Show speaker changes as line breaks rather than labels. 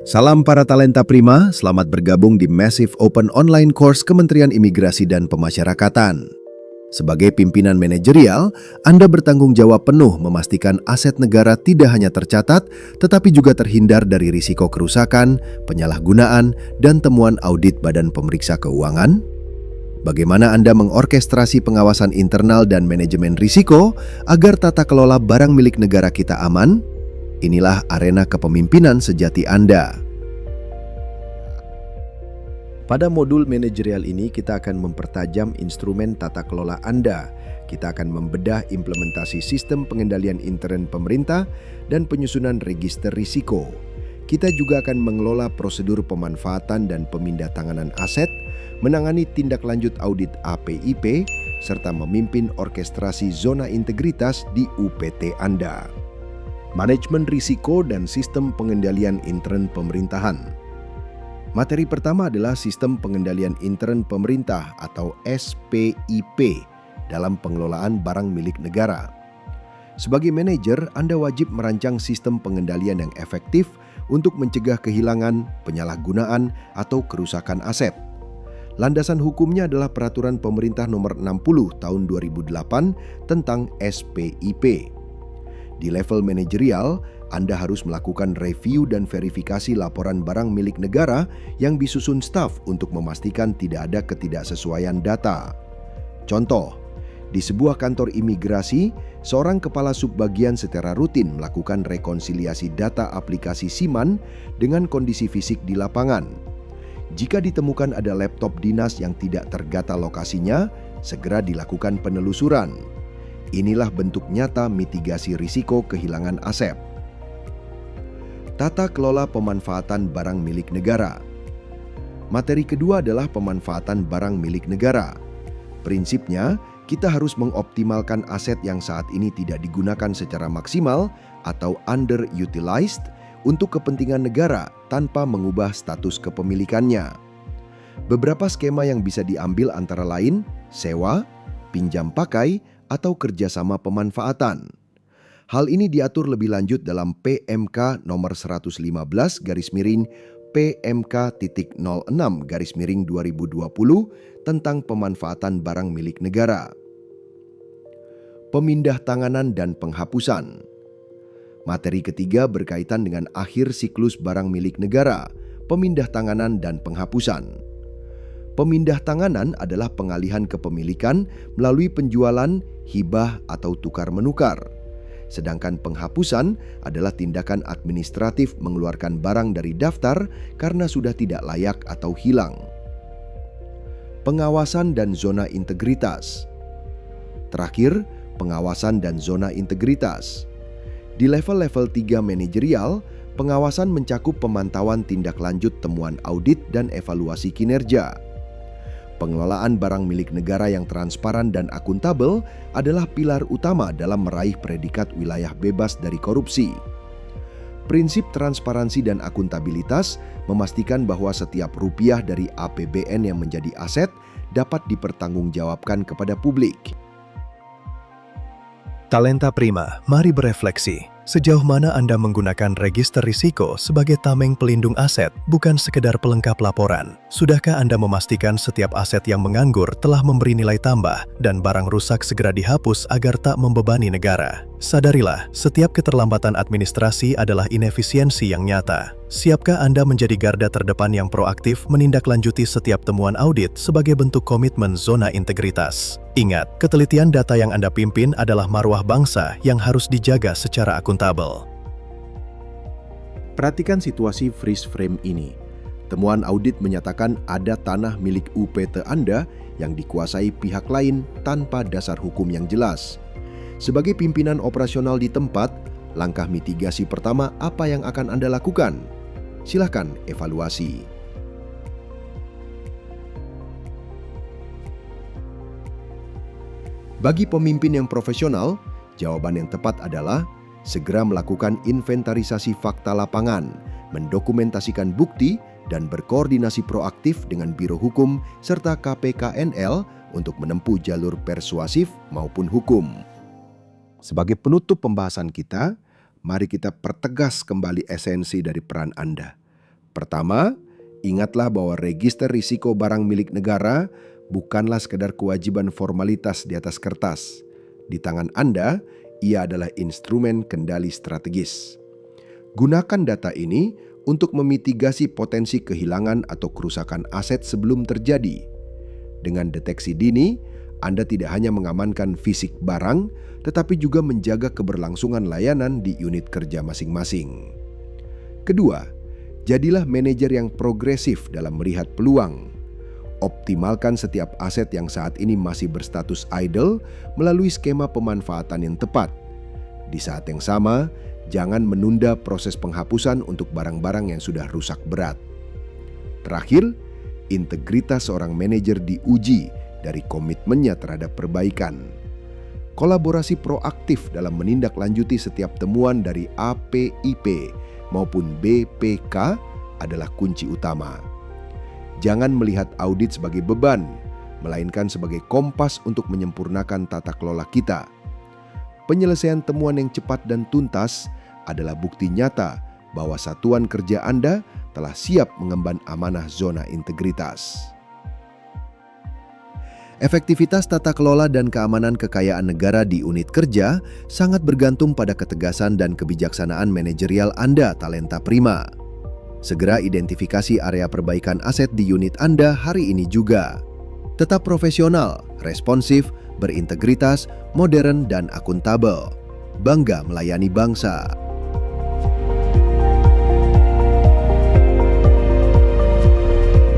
Salam para talenta prima, selamat bergabung di Massive Open Online Course Kementerian Imigrasi dan Pemasyarakatan. Sebagai pimpinan manajerial, Anda bertanggung jawab penuh memastikan aset negara tidak hanya tercatat, tetapi juga terhindar dari risiko kerusakan, penyalahgunaan, dan temuan audit Badan Pemeriksa Keuangan. Bagaimana Anda mengorkestrasi pengawasan internal dan manajemen risiko agar tata kelola barang milik negara kita aman? Inilah arena kepemimpinan sejati Anda. Pada modul manajerial ini, kita akan mempertajam instrumen tata kelola Anda. Kita akan membedah implementasi sistem pengendalian intern pemerintah dan penyusunan register risiko. Kita juga akan mengelola prosedur pemanfaatan dan pemindahantanganan aset, menangani tindak lanjut audit APIP, serta memimpin orkestrasi zona integritas di UPT Anda. Manajemen risiko dan sistem pengendalian intern pemerintahan. Materi pertama adalah sistem pengendalian intern pemerintah atau SPIP dalam pengelolaan barang milik negara. Sebagai manajer, Anda wajib merancang sistem pengendalian yang efektif untuk mencegah kehilangan, penyalahgunaan, atau kerusakan aset. Landasan hukumnya adalah Peraturan Pemerintah Nomor 60 Tahun 2008 tentang SPIP. Di level manajerial, Anda harus melakukan review dan verifikasi laporan barang milik negara yang disusun staf untuk memastikan tidak ada ketidaksesuaian data. Contoh, di sebuah kantor imigrasi, seorang kepala subbagian secara rutin melakukan rekonsiliasi data aplikasi SIMAN dengan kondisi fisik di lapangan. Jika ditemukan ada laptop dinas yang tidak terdata lokasinya, segera dilakukan penelusuran. Inilah bentuk nyata mitigasi risiko kehilangan aset. Tata kelola pemanfaatan barang milik negara. Materi kedua adalah pemanfaatan barang milik negara. Prinsipnya, kita harus mengoptimalkan aset yang saat ini tidak digunakan secara maksimal atau underutilized untuk kepentingan negara tanpa mengubah status kepemilikannya. Beberapa skema yang bisa diambil antara lain sewa, pinjam pakai, atau kerjasama pemanfaatan. Hal ini diatur lebih lanjut dalam PMK nomor 115 PMK.06/2020 tentang pemanfaatan barang milik negara. Pemindahtanganan dan penghapusan. Materi ketiga berkaitan dengan akhir siklus barang milik negara, pemindahtanganan dan penghapusan. Pemindahtanganan adalah pengalihan kepemilikan melalui penjualan, hibah, atau tukar-menukar. Sedangkan penghapusan adalah tindakan administratif mengeluarkan barang dari daftar karena sudah tidak layak atau hilang. Pengawasan dan zona integritas. Terakhir, pengawasan dan zona integritas. Di level-level 3 manajerial, pengawasan mencakup pemantauan tindak lanjut temuan audit dan evaluasi kinerja. Pengelolaan barang milik negara yang transparan dan akuntabel adalah pilar utama dalam meraih predikat wilayah bebas dari korupsi. Prinsip transparansi dan akuntabilitas memastikan bahwa setiap rupiah dari APBN yang menjadi aset dapat dipertanggungjawabkan kepada publik.
Talenta prima, mari berefleksi. Sejauh mana Anda menggunakan register risiko sebagai tameng pelindung aset, bukan sekedar pelengkap laporan? Sudahkah Anda memastikan setiap aset yang menganggur telah memberi nilai tambah dan barang rusak segera dihapus agar tak membebani negara? Sadarilah, setiap keterlambatan administrasi adalah inefisiensi yang nyata. Siapkah Anda menjadi garda terdepan yang proaktif menindaklanjuti setiap temuan audit sebagai bentuk komitmen zona integritas? Ingat, ketelitian data yang Anda pimpin adalah marwah bangsa yang harus dijaga secara akuntabel.
Perhatikan situasi freeze frame ini. Temuan audit menyatakan ada tanah milik UPT Anda yang dikuasai pihak lain tanpa dasar hukum yang jelas. Sebagai pimpinan operasional di tempat, langkah mitigasi pertama apa yang akan Anda lakukan? Silakan evaluasi. Bagi pemimpin yang profesional, jawaban yang tepat adalah segera melakukan inventarisasi fakta lapangan, mendokumentasikan bukti, dan berkoordinasi proaktif dengan Biro Hukum serta KPKNL untuk menempuh jalur persuasif maupun hukum. Sebagai penutup pembahasan kita, mari kita pertegas kembali esensi dari peran Anda. Pertama, ingatlah bahwa register risiko barang milik negara bukanlah sekedar kewajiban formalitas di atas kertas. Di tangan Anda, ia adalah instrumen kendali strategis. Gunakan data ini untuk memitigasi potensi kehilangan atau kerusakan aset sebelum terjadi. Dengan deteksi dini, Anda tidak hanya mengamankan fisik barang, tetapi juga menjaga keberlangsungan layanan di unit kerja masing-masing. Kedua, jadilah manajer yang progresif dalam melihat peluang. Optimalkan setiap aset yang saat ini masih berstatus idle melalui skema pemanfaatan yang tepat. Di saat yang sama, jangan menunda proses penghapusan untuk barang-barang yang sudah rusak berat. Terakhir, integritas seorang manajer diuji dari komitmennya terhadap perbaikan. Kolaborasi proaktif dalam menindaklanjuti setiap temuan dari APIP maupun BPK adalah kunci utama. Jangan melihat audit sebagai beban, melainkan sebagai kompas untuk menyempurnakan tata kelola kita. Penyelesaian temuan yang cepat dan tuntas adalah bukti nyata bahwa satuan kerja Anda telah siap mengemban amanah zona integritas. Efektivitas tata kelola dan keamanan kekayaan negara di unit kerja sangat bergantung pada ketegasan dan kebijaksanaan manajerial Anda, Talenta Prima. Segera identifikasi area perbaikan aset di unit Anda hari ini juga. Tetap profesional, responsif, berintegritas, modern, dan akuntabel. Bangga melayani bangsa.